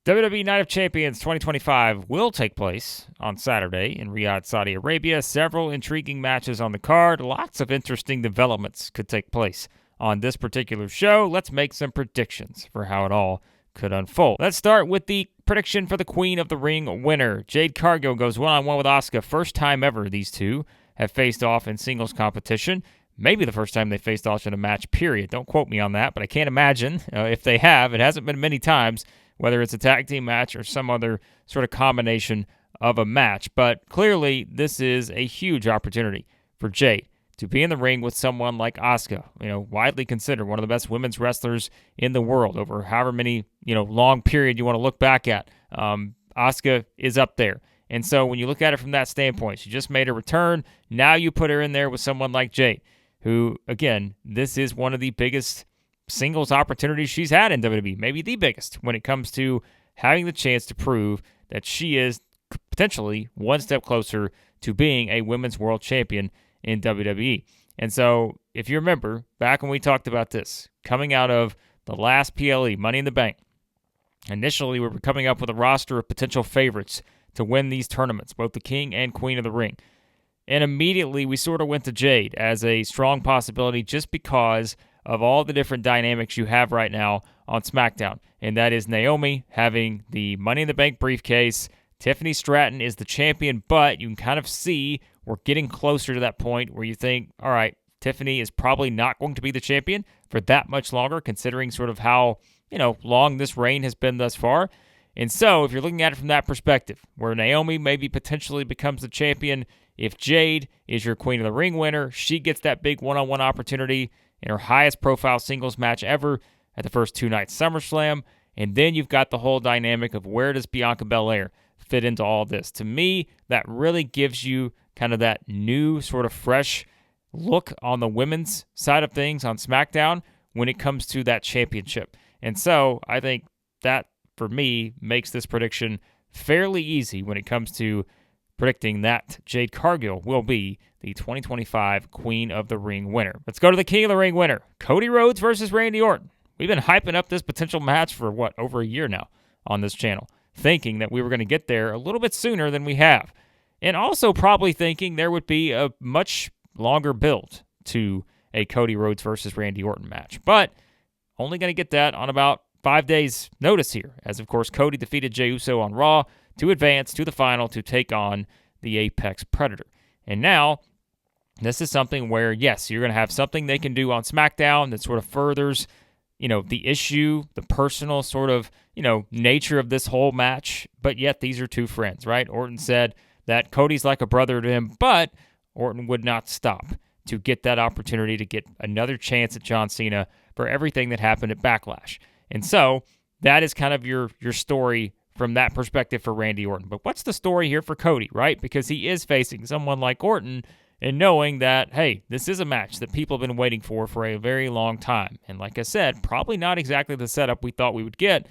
WWE Night of Champions 2025 will take place on Saturday in Riyadh, Saudi Arabia. Several intriguing matches on the card. Lots of interesting developments could take place on this particular show. Let's make some predictions for how it all could unfold. Let's start with the prediction for the Queen of the Ring winner. Jade Cargill goes one-on-one with Asuka. First time ever these two have faced off in singles competition. Maybe the first time they faced off in a match, period. Don't quote me on that, but I can't imagine if they have. It hasn't been many times, whether it's a tag team match or some other sort of combination of a match. But clearly, this is a huge opportunity for Jade to be in the ring with someone like Asuka, widely considered one of the best women's wrestlers in the world over however many, long period you want to look back at. Asuka is up there. And so when you look at it from that standpoint, she just made a return. Now you put her in there with someone like Jade, who, again, this is one of the biggest singles opportunities she's had in WWE, maybe the biggest when it comes to having the chance to prove that she is potentially one step closer to being a women's world champion in WWE. And so if you remember back when we talked about this, coming out of the last PLE, Money in the Bank, initially we were coming up with a roster of potential favorites to win these tournaments, both the King and Queen of the Ring. And immediately we sort of went to Jade as a strong possibility just because of all the different dynamics you have right now on SmackDown. And that is Naomi having the Money in the Bank briefcase. Tiffany Stratton is the champion, but you can kind of see we're getting closer to that point where you think, all right, Tiffany is probably not going to be the champion for that much longer, considering sort of how, long this reign has been thus far. And so if you're looking at it from that perspective, where Naomi maybe potentially becomes the champion, if Jade is your Queen of the Ring winner, she gets that big one-on-one opportunity in her highest profile singles match ever at the first two nights SummerSlam. And then you've got the whole dynamic of where does Bianca Belair fit into all this. To me, that really gives you kind of that new sort of fresh look on the women's side of things on SmackDown when it comes to that championship. And so I think that, for me, makes this prediction fairly easy when it comes to predicting that Jade Cargill will be the 2025 Queen of the Ring winner. Let's go to the King of the Ring winner, Cody Rhodes versus Randy Orton. We've been hyping up this potential match for, over a year now on this channel, thinking that we were going to get there a little bit sooner than we have. And also probably thinking there would be a much longer build to a Cody Rhodes versus Randy Orton match. But only going to get that on about 5 days' notice here, as of course Cody defeated Jey Uso on Raw to advance to the final to take on the Apex Predator. And now, this is something where, yes, you're going to have something they can do on SmackDown that sort of furthers, the issue, the personal sort of, nature of this whole match, but yet these are two friends, right? Orton said that Cody's like a brother to him, but Orton would not stop to get that opportunity to get another chance at John Cena for everything that happened at Backlash. And so that is kind of your story from that perspective for Randy Orton. But what's the story here for Cody, right? Because he is facing someone like Orton and knowing that, hey, this is a match that people have been waiting for a very long time. And like I said, probably not exactly the setup we thought we would get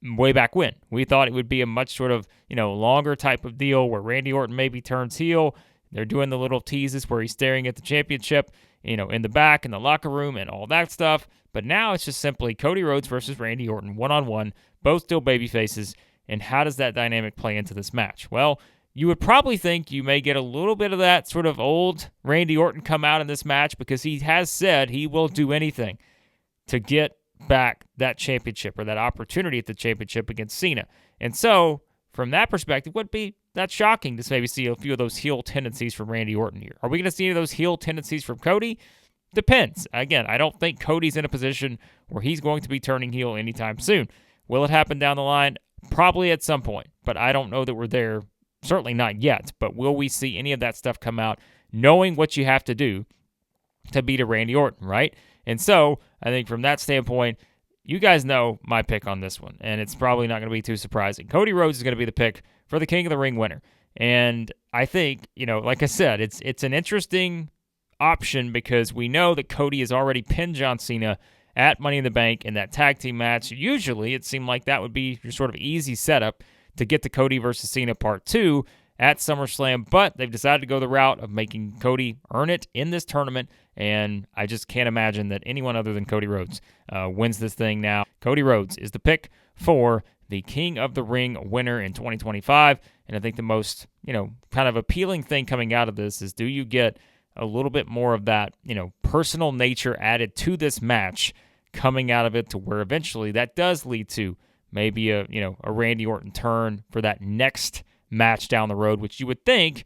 way back when. We thought it would be a much sort of, longer type of deal where Randy Orton maybe turns heel. They're doing the little teases where he's staring at the championship, in the back, in the locker room, and all that stuff. But now it's just simply Cody Rhodes versus Randy Orton, one-on-one, both still baby faces. And how does that dynamic play into this match? Well, you would probably think you may get a little bit of that sort of old Randy Orton come out in this match because he has said he will do anything to get back that championship or that opportunity at the championship against Cena. And so, from that perspective, it would be that shocking to maybe see a few of those heel tendencies from Randy Orton here. Are we going to see any of those heel tendencies from Cody? Depends. Again, I don't think Cody's in a position where he's going to be turning heel anytime soon. Will it happen down the line? Probably at some point, but I don't know that we're there. Certainly not yet, but will we see any of that stuff come out knowing what you have to do to beat a Randy Orton, right? And so I think from that standpoint, you guys know my pick on this one, and it's probably not going to be too surprising. Cody Rhodes is going to be the pick for the King of the Ring winner. And I think, like I said, it's an interesting option because we know that Cody has already pinned John Cena at Money in the Bank in that tag team match. Usually it seemed like that would be your sort of easy setup to get to Cody versus Cena Part 2 at SummerSlam, but they've decided to go the route of making Cody earn it in this tournament, and I just can't imagine that anyone other than Cody Rhodes wins this thing now. Cody Rhodes is the pick for the King of the Ring winner in 2025. And I think the most, kind of appealing thing coming out of this is, do you get a little bit more of that, personal nature added to this match coming out of it, to where eventually that does lead to maybe a Randy Orton turn for that next match down the road, which you would think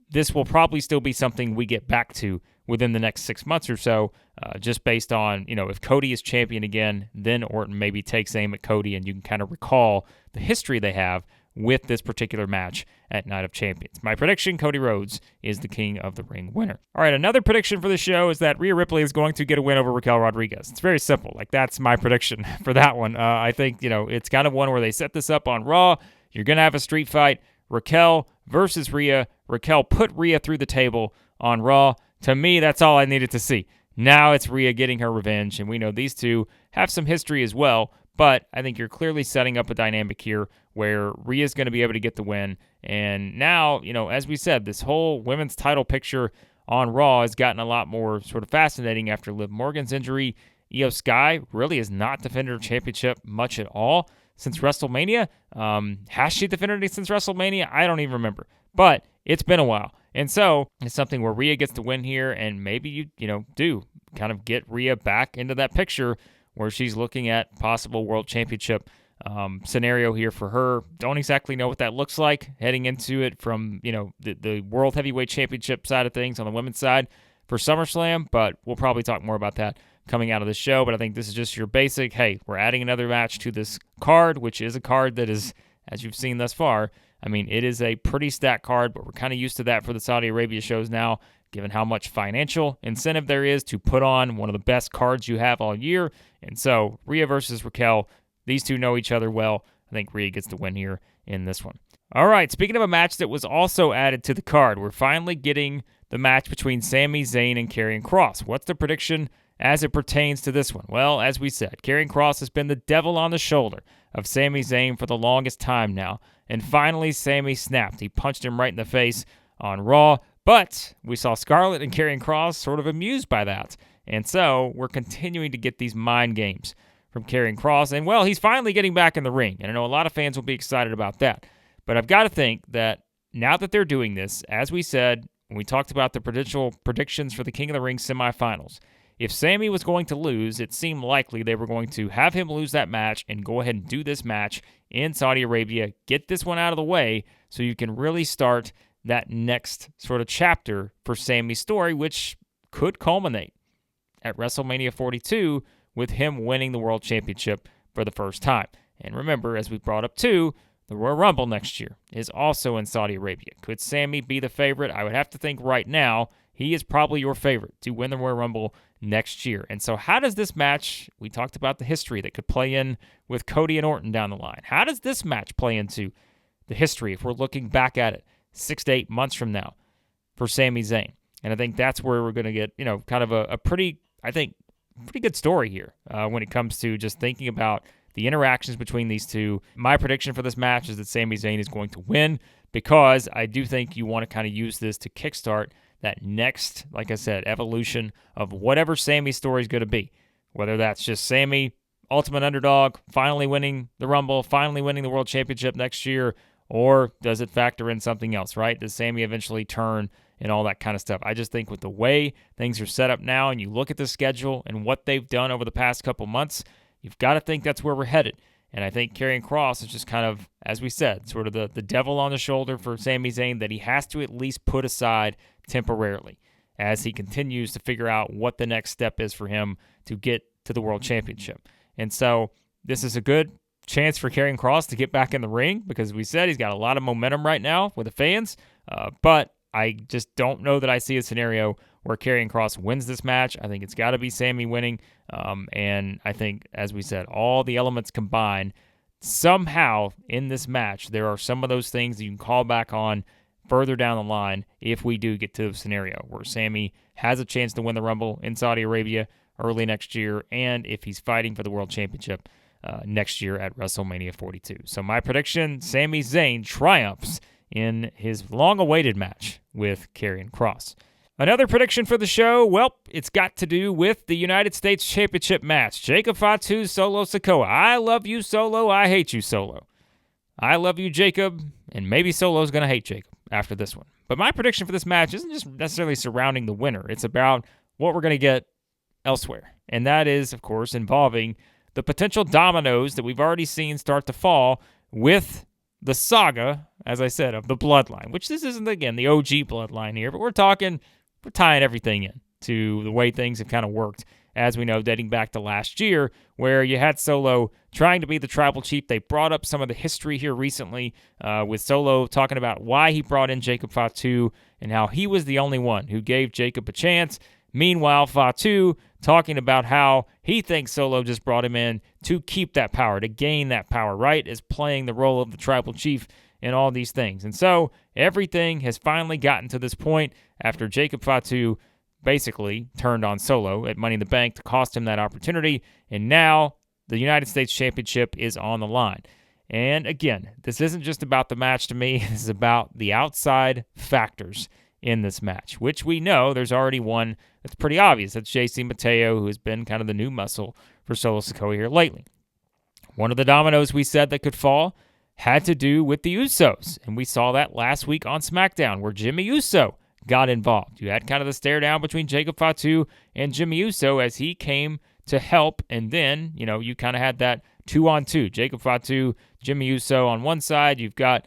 this will probably still be something we get back to within the next 6 months or so, just based on, if Cody is champion again, then Orton maybe takes aim at Cody, and you can kind of recall the history they have with this particular match at Night of Champions. My prediction, Cody Rhodes is the King of the Ring winner. All right, another prediction for the show is that Rhea Ripley is going to get a win over Raquel Rodriguez. It's very simple. That's my prediction for that one. I think, it's kind of one where they set this up on Raw. You're going to have a street fight, Raquel versus Rhea. Raquel put Rhea through the table on Raw. To me, that's all I needed to see. Now it's Rhea getting her revenge, and we know these two have some history as well, but I think you're clearly setting up a dynamic here where Rhea's going to be able to get the win. And now, as we said, this whole women's title picture on Raw has gotten a lot more sort of fascinating after Liv Morgan's injury. Io Sky really has not defended her championship much at all since WrestleMania. Has she defended it since WrestleMania? I don't even remember. But it's been a while. And so it's something where Rhea gets the win here, and maybe you do kind of get Rhea back into that picture where she's looking at possible world championship scenario here for her. Don't exactly know what that looks like heading into it from, the World Heavyweight Championship side of things on the women's side for SummerSlam, but we'll probably talk more about that coming out of the show. But I think this is just your basic, hey, we're adding another match to this card, which is a card that is, as you've seen thus far, it is a pretty stacked card, but we're kind of used to that for the Saudi Arabia shows now, given how much financial incentive there is to put on one of the best cards you have all year. And so Rhea versus Raquel, these two know each other well. I think Rhea gets the win here in this one. All right, speaking of a match that was also added to the card, we're finally getting the match between Sami Zayn and Karrion Kross. What's the prediction as it pertains to this one? Well, as we said, Karrion Kross has been the devil on the shoulder of Sami Zayn for the longest time now. And finally, Sami snapped. He punched him right in the face on Raw. But we saw Scarlett and Karrion Kross sort of amused by that. And so we're continuing to get these mind games from Karrion Kross. And, well, he's finally getting back in the ring. And I know a lot of fans will be excited about that. But I've got to think that now that they're doing this, as we said when we talked about the predictions for the King of the Ring semifinals, if Sami was going to lose, it seemed likely they were going to have him lose that match and go ahead and do this match in Saudi Arabia, get this one out of the way so you can really start that next sort of chapter for Sami's story, which could culminate at WrestleMania 42 with him winning the World Championship for the first time. And remember, as we brought up too, the Royal Rumble next year is also in Saudi Arabia. Could Sami be the favorite? I would have to think right now he is probably your favorite to win the Royal Rumble next year. And so how does this match, we talked about the history that could play in with Cody and Orton down the line. How does this match play into the history if we're looking back at it 6 to 8 months from now for Sami Zayn? And I think that's where we're going to get, kind of a pretty good story here when it comes to just thinking about the interactions between these two. My prediction for this match is that Sami Zayn is going to win, because I do think you want to kind of use this to kickstart that next, like I said, evolution of whatever Sami's story is going to be. Whether that's just Sami, ultimate underdog, finally winning the Rumble, finally winning the World Championship next year, or does it factor in something else, right? Does Sami eventually turn and all that kind of stuff? I just think with the way things are set up now, and you look at the schedule and what they've done over the past couple months, you've got to think that's where we're headed. And I think Karrion Kross is just kind of, as we said, sort of the devil on the shoulder for Sami Zayn that he has to at least put aside temporarily as he continues to figure out what the next step is for him to get to the World Championship. And so this is a good chance for Karrion Kross to get back in the ring, because we said he's got a lot of momentum right now with the fans. But I just don't know that I see a scenario where Karrion Kross wins this match. I think it's got to be Sami winning. And I think, as we said, all the elements combined, somehow in this match, there are some of those things that you can call back on further down the line if we do get to a scenario where Sami has a chance to win the Rumble in Saudi Arabia early next year, and if he's fighting for the World Championship next year at WrestleMania 42. So my prediction, Sami Zayn triumphs in his long-awaited match with Karrion Kross. Another prediction for the show, well, it's got to do with the United States Championship match. Jacob Fatu, Solo Sikoa. I love you, Solo. I hate you, Solo. I love you, Jacob, and maybe Solo's going to hate Jacob after this one. But my prediction for this match isn't just necessarily surrounding the winner. It's about what we're going to get elsewhere. And that is, of course, involving the potential dominoes that we've already seen start to fall with the saga, as I said, of the Bloodline, which this isn't, again, the OG Bloodline here, but we're tying everything in to the way things have kind of worked, as we know, dating back to last year, where you had Solo trying to be the tribal chief. They brought up some of the history here recently with Solo talking about why he brought in Jacob Fatu and how he was the only one who gave Jacob a chance. Meanwhile, Fatu talking about how he thinks Solo just brought him in to keep that power, to gain that power, right, as playing the role of the tribal chief and all these things. And so everything has finally gotten to this point after Jacob Fatu basically turned on Solo at Money in the Bank to cost him that opportunity. And now the United States Championship is on the line. And again, this isn't just about the match to me. This is about the outside factors in this match, which we know there's already one that's pretty obvious. That's JC Mateo, who has been kind of the new muscle for Solo Sikoa here lately. One of the dominoes we said that could fall had to do with the Usos, and we saw that last week on SmackDown where Jimmy Uso got involved. You had kind of the stare down between Jacob Fatu and Jimmy Uso as he came to help, and then, you kind of had that 2-on-2. Jacob Fatu, Jimmy Uso on one side, you've got,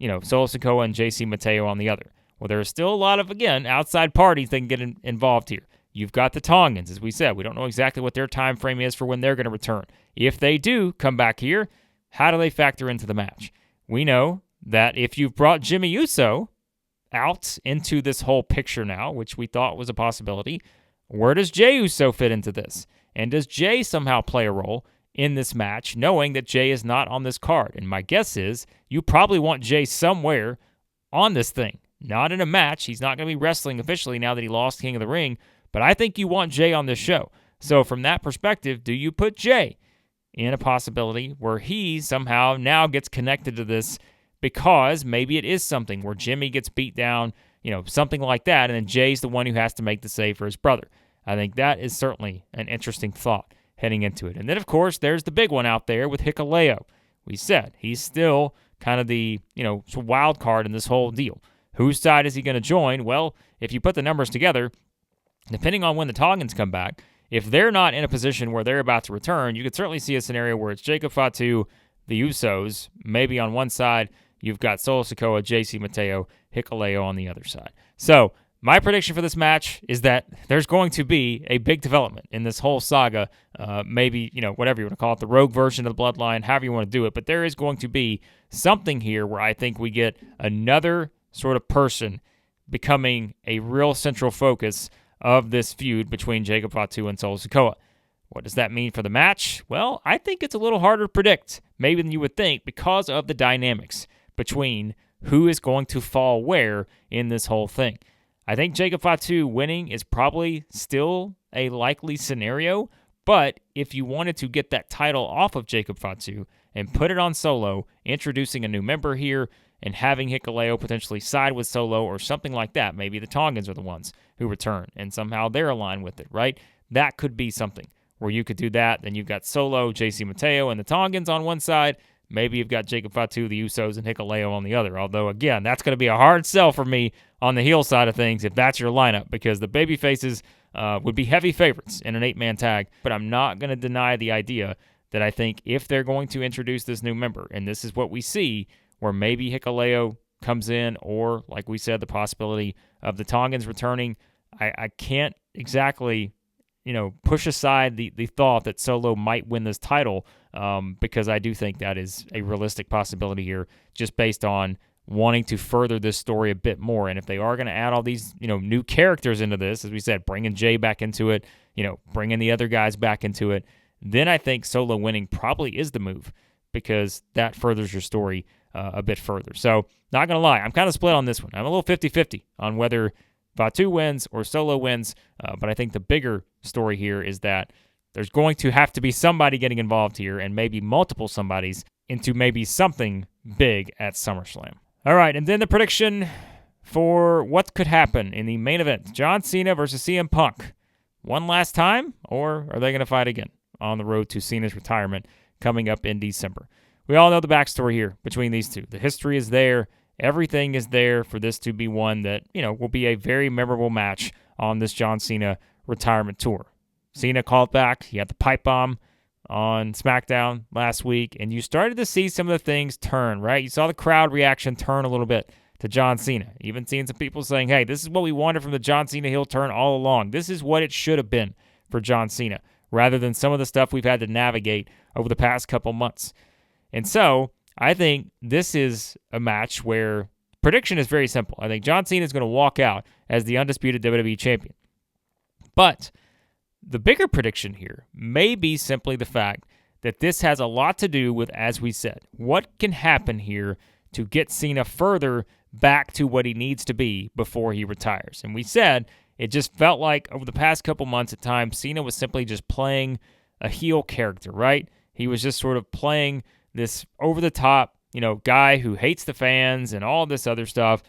Solo Sikoa and JC Mateo on the other. Well, there are still a lot of, again, outside parties that can get involved here. You've got the Tongans, as we said. We don't know exactly what their time frame is for when they're going to return. If they do come back here, how do they factor into the match? We know that if you've brought Jimmy Uso out into this whole picture now, which we thought was a possibility, where does Jey Uso fit into this? And does Jey somehow play a role in this match, knowing that Jey is not on this card? And my guess is you probably want Jey somewhere on this thing. Not in a match. He's not going to be wrestling officially now that he lost King of the Ring, but I think you want Jey on this show. So from that perspective, do you put Jey in a possibility where he somehow now gets connected to this because maybe it is something where Jimmy gets beat down, something like that, and then Jay's the one who has to make the save for his brother? I think that is certainly an interesting thought heading into it. And then, of course, there's the big one out there with Hikuleo. We said he's still kind of the, wild card in this whole deal. Whose side is he going to join? Well, if you put the numbers together, depending on when the Tongans come back, if they're not in a position where they're about to return, you could certainly see a scenario where it's Jacob Fatu, the Usos, maybe on one side, you've got Solo Sikoa, JC Mateo, Hikuleo on the other side. So my prediction for this match is that there's going to be a big development in this whole saga, maybe, whatever you want to call it, the rogue version of the Bloodline, however you want to do it, but there is going to be something here where I think we get another sort of person becoming a real central focus of this feud between Jacob Fatu and Solo Sikoa. What does that mean for the match? Well, I think it's a little harder to predict, maybe than you would think, because of the dynamics between who is going to fall where in this whole thing. I think Jacob Fatu winning is probably still a likely scenario, but if you wanted to get that title off of Jacob Fatu and put it on Solo, introducing a new member here, and having Hikuleo potentially side with Solo or something like that. Maybe the Tongans are the ones who return, and somehow they're aligned with it, right? That could be something where you could do that. Then you've got Solo, JC Mateo, and the Tongans on one side. Maybe you've got Jacob Fatu, the Usos, and Hikuleo on the other. Although, again, that's going to be a hard sell for me on the heel side of things if that's your lineup, because the babyfaces would be heavy favorites in an 8-man tag. But I'm not going to deny the idea that I think if they're going to introduce this new member, and this is what we see, where maybe Hikuleo comes in, or, like we said, the possibility of the Tongans returning, I can't exactly, push aside the thought that Solo might win this title, because I do think that is a realistic possibility here, just based on wanting to further this story a bit more. And if they are going to add all these, new characters into this, as we said, bringing Jay back into it, bringing the other guys back into it, then I think Solo winning probably is the move, because that furthers your story a bit further. So, not going to lie, I'm kind of split on this one. I'm a little 50-50 on whether Fatu wins or Solo wins, but I think the bigger story here is that there's going to have to be somebody getting involved here, and maybe multiple somebodies, into maybe something big at SummerSlam. All right, and then the prediction for what could happen in the main event. John Cena versus CM Punk. One last time, or are they going to fight again on the road to Cena's retirement coming up in December? We all know the backstory here between these two. The history is there. Everything is there for this to be one that, will be a very memorable match on this John Cena retirement tour. Cena called back. He had the pipe bomb on SmackDown last week, and you started to see some of the things turn, right? You saw the crowd reaction turn a little bit to John Cena. Even seeing some people saying, hey, this is what we wanted from the John Cena heel turn all along. This is what it should have been for John Cena, rather than some of the stuff we've had to navigate over the past couple months. And so I think this is a match where prediction is very simple. I think John Cena is going to walk out as the undisputed WWE champion. But the bigger prediction here may be simply the fact that this has a lot to do with, as we said, what can happen here to get Cena further back to what he needs to be before he retires. And we said it just felt like over the past couple months at times, Cena was simply just playing a heel character, right? He was just sort of playing this over-the-top, guy who hates the fans and all this other stuff.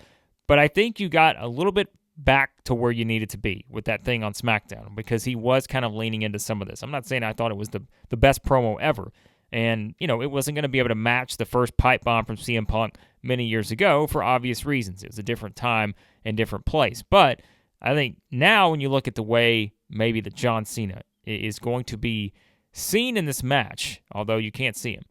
But I think you got a little bit back to where you needed to be with that thing on SmackDown, because he was kind of leaning into some of this. I'm not saying I thought it was the best promo ever. And, it wasn't going to be able to match the first pipe bomb from CM Punk many years ago for obvious reasons. It was a different time and different place. But I think now when you look at the way maybe that John Cena is going to be seen in this match, although you can't see him,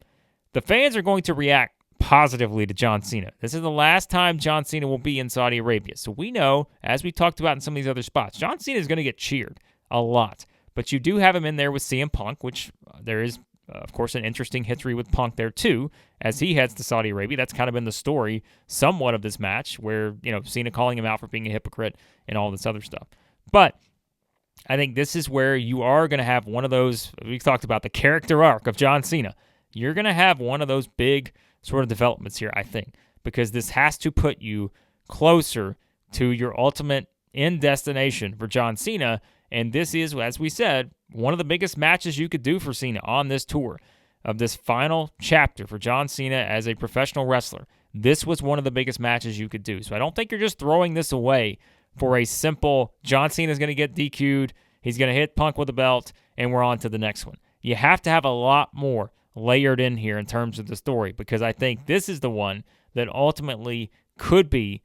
the fans are going to react positively to John Cena. This is the last time John Cena will be in Saudi Arabia. So we know, as we talked about in some of these other spots, John Cena is going to get cheered a lot. But you do have him in there with CM Punk, which there is, of course, an interesting history with Punk there too, as he heads to Saudi Arabia. That's kind of been the story somewhat of this match, where, Cena calling him out for being a hypocrite and all this other stuff. But I think this is where you are going to have one of those, we talked about the character arc of John Cena. You're going to have one of those big sort of developments here, I think, because this has to put you closer to your ultimate end destination for John Cena. And this is, as we said, one of the biggest matches you could do for Cena on this tour of this final chapter for John Cena as a professional wrestler. This was one of the biggest matches you could do. So I don't think you're just throwing this away for a simple John Cena is going to get DQ'd, he's going to hit Punk with a belt, and we're on to the next one. You have to have a lot more layered in here in terms of the story, because I think this is the one that ultimately could be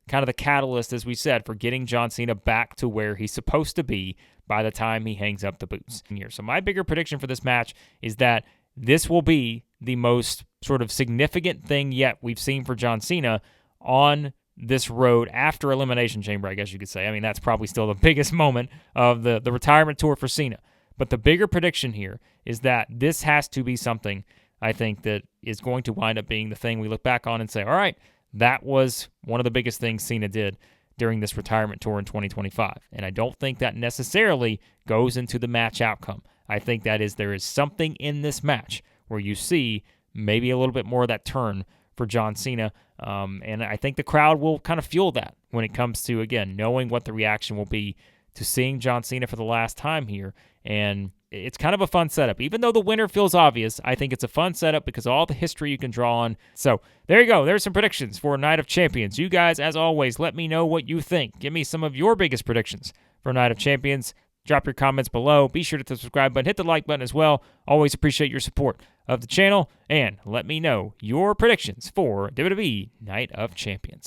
kind of the catalyst, as we said, for getting John Cena back to where he's supposed to be by the time he hangs up the boots here. So my bigger prediction for this match is that this will be the most sort of significant thing yet we've seen for John Cena on this road after Elimination Chamber, I guess you could say. I mean, that's probably still the biggest moment of the retirement tour for Cena. But the bigger prediction here is that this has to be something, I think, that is going to wind up being the thing we look back on and say, all right, that was one of the biggest things Cena did during this retirement tour in 2025. And I don't think that necessarily goes into the match outcome. I think that there is something in this match where you see maybe a little bit more of that turn for John Cena. And I think the crowd will kind of fuel that when it comes to, again, knowing what the reaction will be to seeing John Cena for the last time here. And it's kind of a fun setup. Even though the winner feels obvious, I think it's a fun setup because of all the history you can draw on. So there you go. There's some predictions for Night of Champions. You guys, as always, let me know what you think. Give me some of your biggest predictions for Night of Champions. Drop your comments below. Be sure to hit the subscribe button. Hit the like button as well. Always appreciate your support of the channel. And let me know your predictions for WWE Night of Champions.